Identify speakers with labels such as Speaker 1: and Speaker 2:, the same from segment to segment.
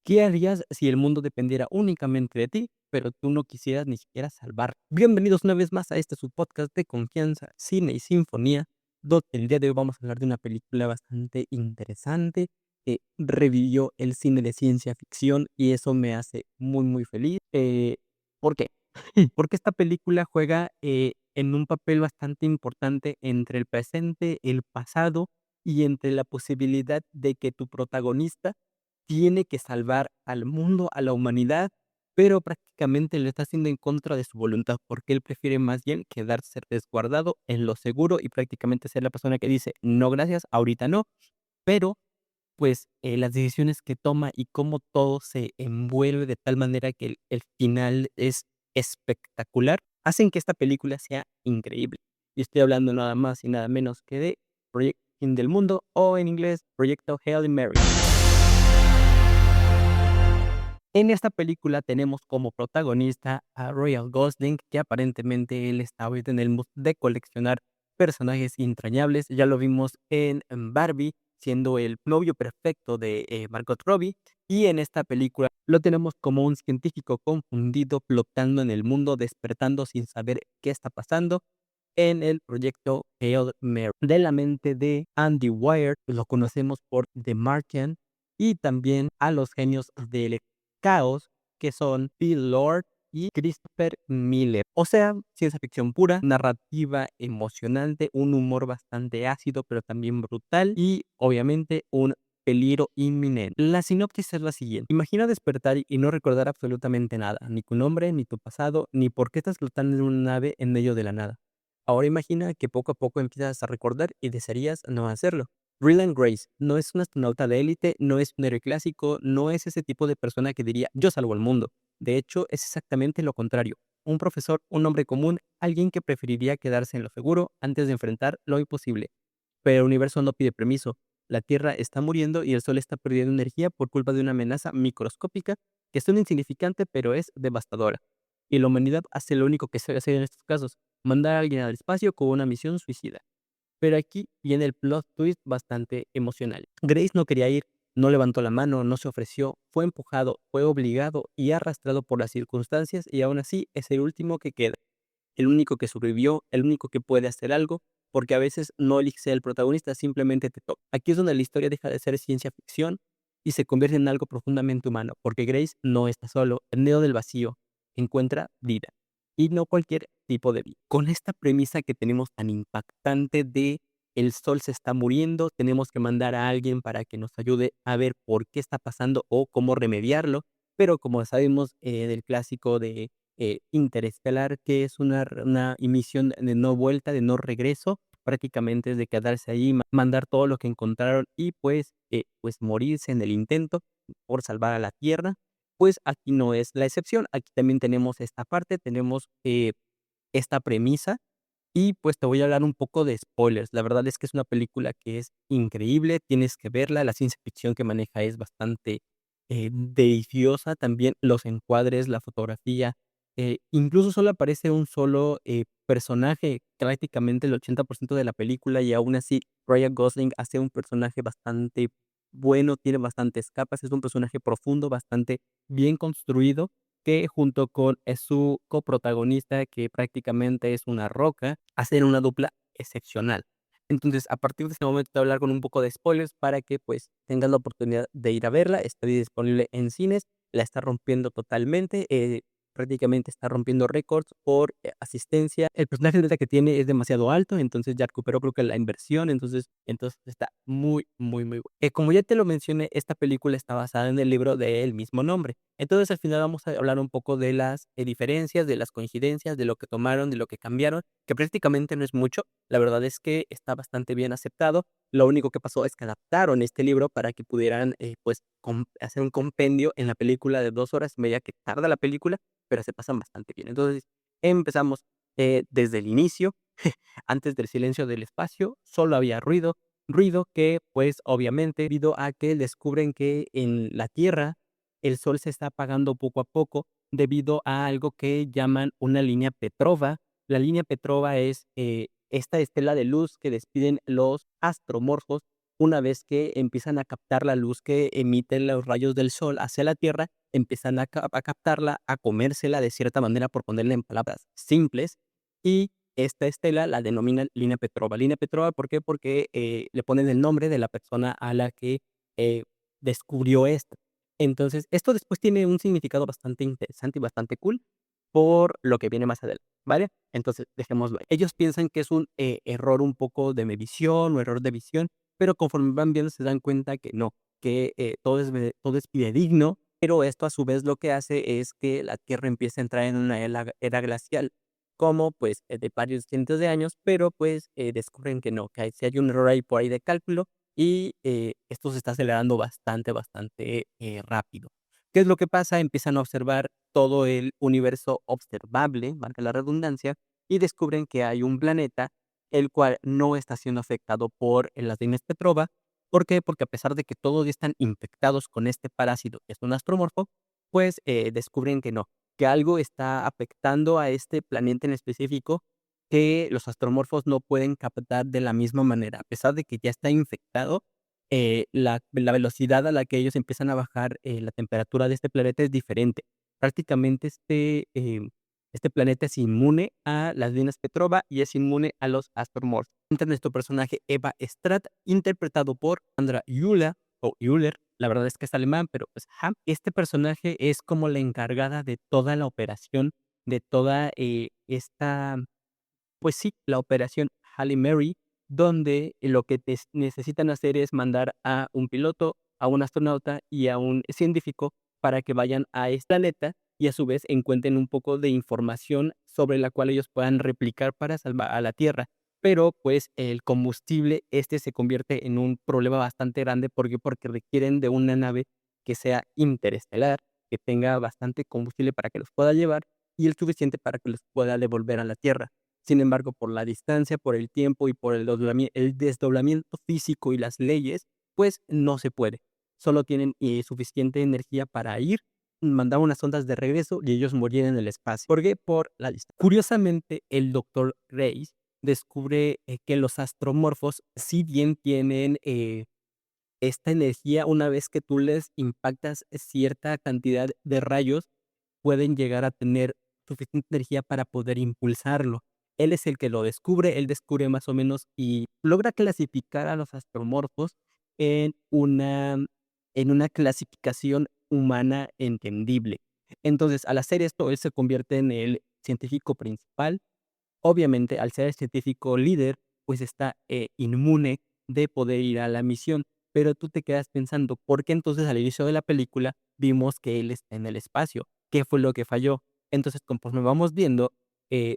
Speaker 1: ¿Qué harías si el mundo dependiera únicamente de ti, pero tú no quisieras ni siquiera salvar? Bienvenidos una vez más a este su podcast de confianza, cine y sinfonía, donde el día de hoy vamos a hablar de una película bastante interesante que revivió el cine de ciencia ficción y eso me hace muy, muy feliz. ¿Por qué? Porque esta película juega en un papel bastante importante entre el presente, el pasado y entre la posibilidad de que tu protagonista tiene que salvar al mundo, a la humanidad, pero prácticamente lo está haciendo en contra de su voluntad, porque él prefiere más bien quedarse resguardado en lo seguro y prácticamente ser la persona que dice: "No, gracias, ahorita no", pero, pues, las decisiones que toma y cómo todo se envuelve de tal manera que el final es espectacular, hacen que esta película sea increíble. Y estoy hablando nada más y nada menos que de Proyecto Fin del Mundo, o en inglés, Proyecto Hail Mary. En esta película tenemos como protagonista a Ryan Gosling, que aparentemente él está ahorita en el mood de coleccionar personajes entrañables. Ya lo vimos en Barbie, siendo el novio perfecto de Margot Robbie. Y en esta película lo tenemos como un científico confundido, flotando en el mundo, despertando sin saber qué está pasando en el proyecto Hail Mary. De la mente de Andy Weir, lo conocemos por The Martian, y también a los genios del caos, que son Phil Lord y Christopher Miller. O sea, ciencia ficción pura, narrativa emocionante, un humor bastante ácido, pero también brutal y obviamente un peligro inminente. La sinopsis es la siguiente. Imagina despertar y no recordar absolutamente nada, ni tu nombre, ni tu pasado, ni por qué estás flotando en una nave en medio de la nada. Ahora imagina que poco a poco empiezas a recordar y desearías no hacerlo. Ryland Grace no es un astronauta de élite, no es un héroe clásico, no es ese tipo de persona que diría yo salvo el mundo. De hecho, es exactamente lo contrario. Un profesor, un hombre común, alguien que preferiría quedarse en lo seguro antes de enfrentar lo imposible. Pero el universo no pide permiso. La Tierra está muriendo y el Sol está perdiendo energía por culpa de una amenaza microscópica que suena insignificante pero es devastadora. Y la humanidad hace lo único que sabe hacer en estos casos, mandar a alguien al espacio con una misión suicida. Pero aquí viene el plot twist bastante emocional. Grace no quería ir, no levantó la mano, no se ofreció, fue empujado, fue obligado y arrastrado por las circunstancias y aún así es el último que queda, el único que sobrevivió, el único que puede hacer algo, porque a veces no eliges ser el protagonista, simplemente te toca. Aquí es donde la historia deja de ser ciencia ficción y se convierte en algo profundamente humano, porque Grace no está solo, en medio del vacío encuentra vida, y no cualquier tipo de vida. Con esta premisa que tenemos tan impactante de el sol se está muriendo, tenemos que mandar a alguien para que nos ayude a ver por qué está pasando o cómo remediarlo, pero como sabemos del clásico de Interestelar, que es una emisión de no vuelta, de no regreso, prácticamente es de quedarse ahí, mandar todo lo que encontraron y pues morirse en el intento por salvar a la Tierra. Pues aquí no es la excepción, aquí también tenemos esta parte, tenemos esta premisa y pues te voy a hablar un poco de spoilers. La verdad es que es una película que es increíble, tienes que verla, la ciencia ficción que maneja es bastante deliciosa, también los encuadres, la fotografía, incluso solo aparece un solo personaje, prácticamente el 80% de la película y aún así Ryan Gosling hace un personaje bastante bueno, tiene bastantes capas, es un personaje profundo, bastante bien construido que junto con su coprotagonista, que prácticamente es una roca, hacen una dupla excepcional. Entonces, a partir de este momento te voy a hablar con un poco de spoilers para que, pues, tengas la oportunidad de ir a verla. Está disponible en cines, la está rompiendo totalmente, prácticamente está rompiendo récords por, asistencia. El personaje neta que tiene es demasiado alto, entonces ya recuperó creo que la inversión, entonces está muy, muy, muy bueno. Como ya te lo mencioné, esta película está basada en el libro del mismo nombre. Entonces, al final vamos a hablar un poco de las, diferencias, de las coincidencias, de lo que tomaron, de lo que cambiaron, que prácticamente no es mucho. La verdad es que está bastante bien aceptado. Lo único que pasó es que adaptaron este libro para que pudieran, pues, hacer un compendio en la película de 2 horas y media que tarda la película, pero se pasan bastante bien. Entonces, empezamos, desde el inicio, antes del silencio del espacio, solo había ruido, ruido que, pues, obviamente, debido a que descubren que en la Tierra el sol se está apagando poco a poco debido a algo que llaman una línea Petrova. La línea Petrova es esta estela de luz que despiden los astromorfos una vez que empiezan a captar la luz que emiten los rayos del sol hacia la Tierra, empiezan a captarla, a comérsela de cierta manera, por ponerle en palabras simples, y esta estela la denominan Línea Petrova. Línea Petrova, ¿por qué? Porque, le ponen el nombre de la persona a la que, eh, descubrió esto. Entonces, esto después tiene un significado bastante interesante y bastante cool, por lo que viene más adelante, ¿vale? Entonces, dejémoslo ahí. Ellos piensan que es un, error un poco de medición o error de visión, pero conforme van viendo se dan cuenta que no, que, todo es fidedigno, pero esto a su vez lo que hace es que la Tierra empiece a entrar en una era glacial, como, pues, de varios cientos de años, pero, pues, descubren que no, que sí hay un error ahí por ahí de cálculo y, esto se está acelerando bastante, rápido. ¿Qué es lo que pasa? Empiezan a observar todo el universo observable, valga la redundancia, y descubren que hay un planeta, el cual no está siendo afectado por las líneas Petrova. ¿Por qué? Porque a pesar de que todos ya están infectados con este parásito, que es un astromorfo, pues, descubren que no, que algo está afectando a este planeta en específico, que los astromorfos no pueden captar de la misma manera. A pesar de que ya está infectado, la velocidad a la que ellos empiezan a bajar, la temperatura de este planeta es diferente. Prácticamente este planeta es inmune a las líneas Petrova y es inmune a los astromorphs. Entra nuestro personaje Eva Stratt, interpretado por Sandra Hüller o Hüller, la verdad es que es alemán, pero pues, ajá. Este personaje es como la encargada de toda la operación, de toda, esta pues sí, la operación Halle Mary, donde lo que necesitan hacer es mandar a un piloto, a un astronauta y a un científico para que vayan a este planeta y a su vez encuentren un poco de información sobre la cual ellos puedan replicar para salvar a la Tierra. Pero pues el combustible, se convierte en un problema bastante grande. ¿Por qué? Porque requieren de una nave que sea interestelar, que tenga bastante combustible para que los pueda llevar y el suficiente para que los pueda devolver a la Tierra. Sin embargo, por la distancia, por el tiempo y por el desdoblamiento físico y las leyes, pues no se puede. Solo tienen, suficiente energía para ir, mandar unas ondas de regreso y ellos morir en el espacio. ¿Por qué? Por la distancia. Curiosamente, el doctor Grace descubre, que los astromorfos, si bien tienen, esta energía, una vez que tú les impactas cierta cantidad de rayos, pueden llegar a tener suficiente energía para poder impulsarlo. Él es el que lo descubre, él descubre más o menos y logra clasificar a los astromorfos en una clasificación humana entendible. Entonces, al hacer esto, él se convierte en el científico principal. Obviamente, al ser el científico líder, pues está, inmune de poder ir a la misión, pero tú te quedas pensando, ¿por qué entonces al inicio de la película vimos que él está en el espacio? ¿Qué fue lo que falló? Entonces, conforme vamos viendo, eh,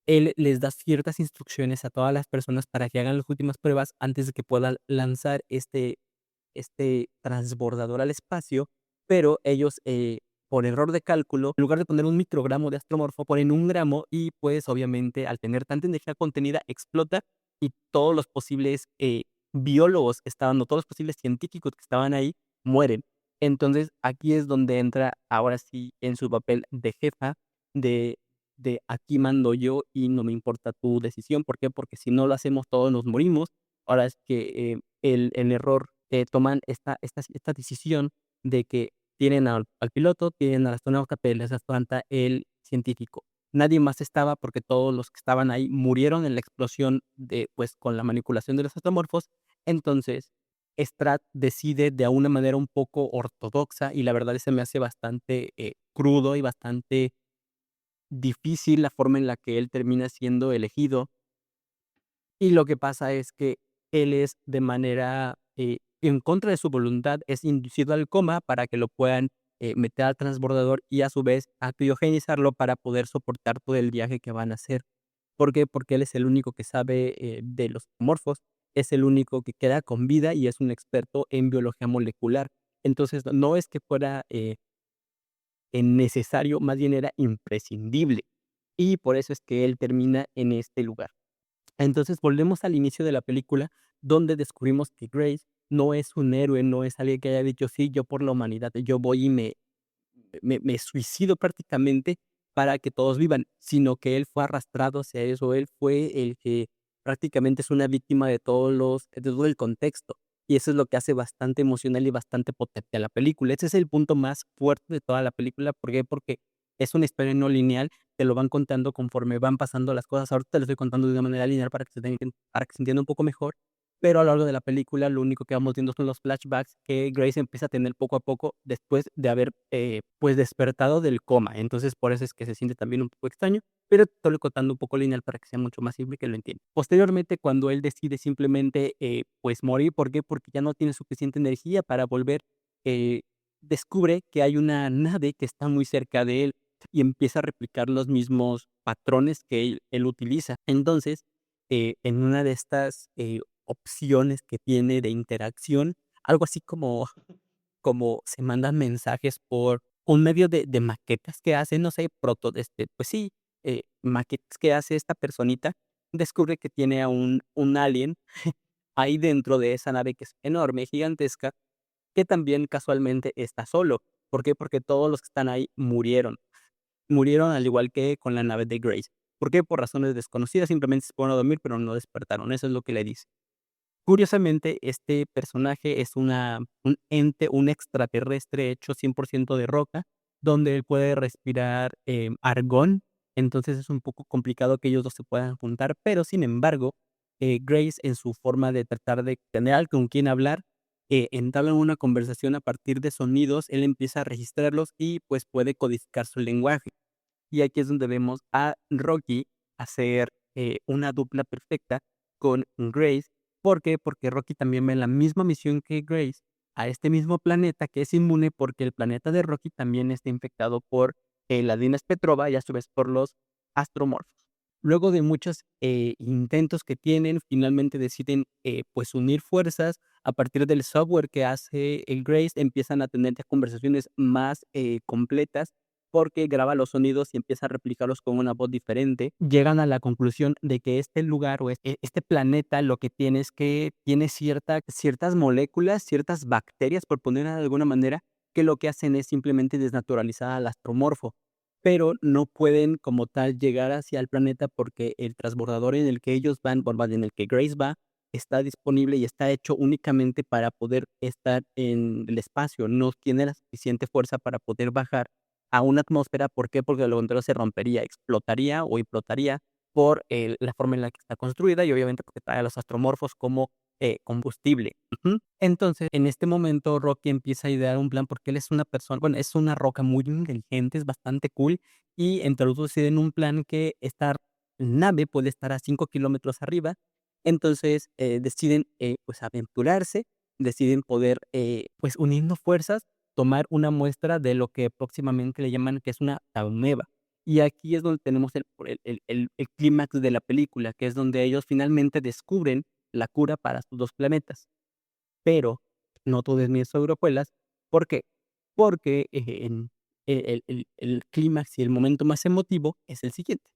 Speaker 1: él les da ciertas instrucciones a todas las personas para que hagan las últimas pruebas antes de que puedan lanzar este transbordador al espacio, pero ellos, por error de cálculo, en lugar de poner un microgramo de astromorfo, ponen un gramo y, pues, obviamente, al tener tanta energía contenida, explota y todos los posibles, biólogos que estaban, o todos los posibles científicos que estaban ahí, mueren. Entonces, aquí es donde entra, ahora sí, en su papel de jefa, de aquí mando yo y no me importa tu decisión, ¿por qué? Porque si no lo hacemos todos nos morimos. Ahora es que, el error, toman esta decisión de que tienen al piloto, tienen al astronauta, pero les falta el científico. Nadie más estaba porque todos los que estaban ahí murieron en la explosión de, pues, con la manipulación de los astromorfos. Entonces, Stratt decide de una manera un poco ortodoxa, y la verdad se me hace bastante, crudo y bastante difícil la forma en la que él termina siendo elegido. Y lo que pasa es que él es de manera, en contra de su voluntad, es inducido al coma para que lo puedan, meter al transbordador y a su vez a criogenizarlo para poder soportar todo el viaje que van a hacer. ¿Por qué? Porque él es el único que sabe, de los morfos, es el único que queda con vida y es un experto en biología molecular. Entonces, no es que fuera, necesario, más bien era imprescindible. Y por eso es que él termina en este lugar. Entonces, volvemos al inicio de la película, donde descubrimos que Grace no es un héroe, no es alguien que haya dicho: "Sí, yo por la humanidad, yo voy y me suicido prácticamente para que todos vivan", sino que él fue arrastrado hacia eso, él fue el que prácticamente es una víctima de todo el contexto. y eso es lo que hace bastante emocional y bastante potente a la película. Ese es el punto más fuerte de toda la película, ¿por qué? Porque es una historia no lineal, te lo van contando conforme van pasando las cosas. Ahorita te lo estoy contando de una manera lineal para que se entienda un poco mejor, pero a lo largo de la película lo único que vamos viendo son los flashbacks que Grace empieza a tener poco a poco después de haber, pues, despertado del coma. Entonces, por eso es que se siente también un poco extraño, pero te estoy contando un poco lineal para que sea mucho más simple y que lo entiendas. Posteriormente, cuando él decide simplemente, pues, morir, ¿por qué? Porque ya no tiene suficiente energía para volver, eh, descubre que hay una nave que está muy cerca de él y empieza a replicar los mismos patrones que él utiliza. Entonces, en una de estas, opciones que tiene de interacción, algo así como se mandan mensajes por un medio de maquetas que hace, no sé, pues sí, maquetas que hace esta personita, descubre que tiene a un alien ahí dentro de esa nave que es enorme, gigantesca, que también casualmente está solo. ¿Por qué? Porque todos los que están ahí murieron. Murieron al igual que con la nave de Grace. ¿Por qué? Por razones desconocidas, simplemente se fueron a dormir, pero no despertaron. Eso es lo que le dice. Curiosamente, este personaje es un ente, un extraterrestre hecho 100% de roca, donde él puede respirar, argón. Entonces, es un poco complicado que ellos 2 se puedan juntar, pero sin embargo, Grace, en su forma de tratar de tener alguien con quien hablar, entablan una conversación a partir de sonidos, él empieza a registrarlos y, pues, puede codificar su lenguaje. Y aquí es donde vemos a Rocky hacer, una dupla perfecta con Grace, ¿por qué? Porque Rocky también va en la misma misión que Grace a este mismo planeta que es inmune, porque el planeta de Rocky también está infectado por, la Dinas Petrova y a su vez por los astromorfos. Luego de muchos, intentos que tienen, finalmente deciden, pues, unir fuerzas. A partir del software que hace el Grace, empiezan a tener ya conversaciones más, completas, porque graba los sonidos y empieza a replicarlos con una voz diferente. Llegan a la conclusión de que este lugar o este planeta lo que tiene es que tiene ciertas moléculas, ciertas bacterias, por ponerla de alguna manera, que lo que hacen es simplemente desnaturalizar al astromorfo, pero no pueden como tal llegar hacia el planeta porque el transbordador en el que ellos van, bueno, más bien en el que Grace va, está disponible y está hecho únicamente para poder estar en el espacio. No tiene la suficiente fuerza para poder bajar a una atmósfera, ¿por qué? Porque de lo contrario se rompería, explotaría o implotaría por, la forma en la que está construida y obviamente porque trae a los astromorfos como, combustible. Ujú. Entonces, en este momento, Rocky empieza a idear un plan porque él es una persona, bueno, es una roca muy inteligente, es bastante cool, y entre los 2 deciden un plan que esta nave puede estar a 5 kilómetros arriba. Entonces, deciden, pues, aventurarse, deciden poder, pues, uniendo fuerzas, tomar una muestra de lo que próximamente le llaman que es una ameba. Y aquí es donde tenemos el clímax de la película, que es donde ellos finalmente descubren la cura para sus 2 planetas. Pero no todo es miel sobre hojuelas, ¿por qué? Porque, en el clímax y el momento más emotivo es el siguiente.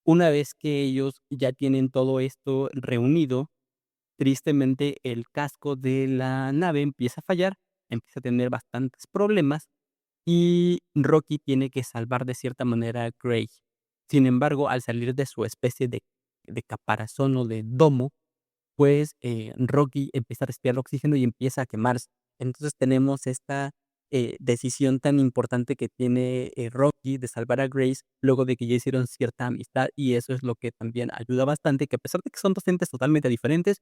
Speaker 1: Una vez que ellos ya tienen todo esto reunido, tristemente el casco de la nave empieza a fallar, empieza a tener bastantes problemas y Rocky tiene que salvar de cierta manera a Gray. Sin embargo, al salir de su especie de caparazón o de domo, pues, Rocky empieza a respirar oxígeno y empieza a quemarse. Entonces, tenemos esta, decisión tan importante que tiene, Rocky de salvar a Grace, luego de que ya hicieron cierta amistad, y eso es lo que también ayuda bastante, que a pesar de que son 2 entes totalmente diferentes,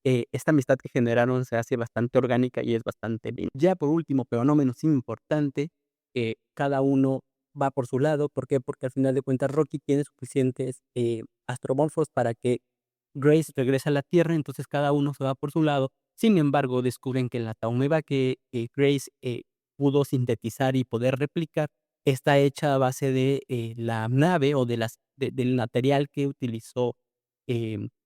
Speaker 1: esta amistad que generaron se hace bastante orgánica y es bastante bien. Ya por último, pero no menos importante, cada uno va por su lado, ¿por qué? Porque al final de cuentas Rocky tiene suficientes, astromorfos para que Grace regresa a la Tierra, entonces cada uno se va por su lado. Sin embargo, descubren que la Taumeba que Grace, pudo sintetizar y poder replicar está hecha a base de, la nave o del material que utilizó,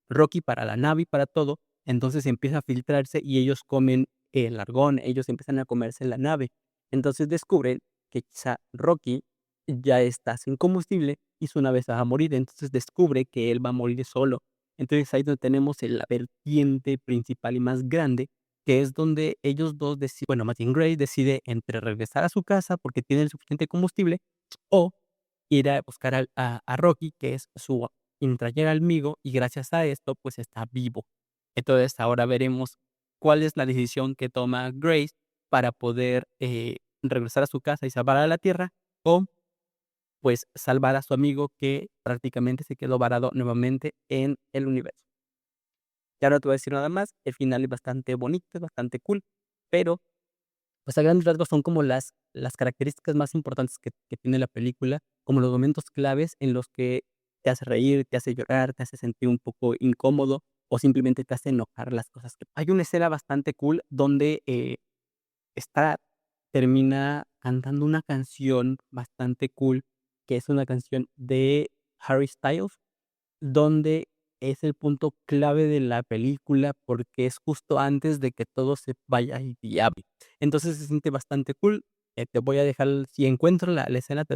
Speaker 1: Rocky para la nave y para todo. Entonces empieza a filtrarse y ellos comen el argón, ellos empiezan a comerse la nave. Entonces descubren que quizá Rocky ya está sin combustible y su nave se va a morir, entonces descubre que él va a morir solo. Entonces, ahí donde tenemos la vertiente principal y más grande, que es donde ellos 2 deciden, bueno, más bien Gray decide entre regresar a su casa porque tiene el suficiente combustible, o ir a buscar a Rocky, que es su intrañable amigo, y gracias a esto, pues, está vivo. Entonces, ahora veremos cuál es la decisión que toma Grace para poder, regresar a su casa y salvar a la Tierra, o, pues, salvar a su amigo que prácticamente se quedó varado nuevamente en el universo. Ya no te voy a decir nada más, el final es bastante bonito, es bastante cool, pero, pues, a grandes rasgos son como las características más importantes que tiene la película, como los momentos claves en los que te hace reír, te hace llorar, te hace sentir un poco incómodo, o simplemente te hace enojar las cosas que hay una escena bastante cool donde, Star termina cantando una canción bastante cool, que es una canción de Harry Styles, donde es el punto clave de la película, porque es justo antes de que todo se vaya al diablo. Entonces, se siente bastante cool, te voy a dejar si encuentro la escena, te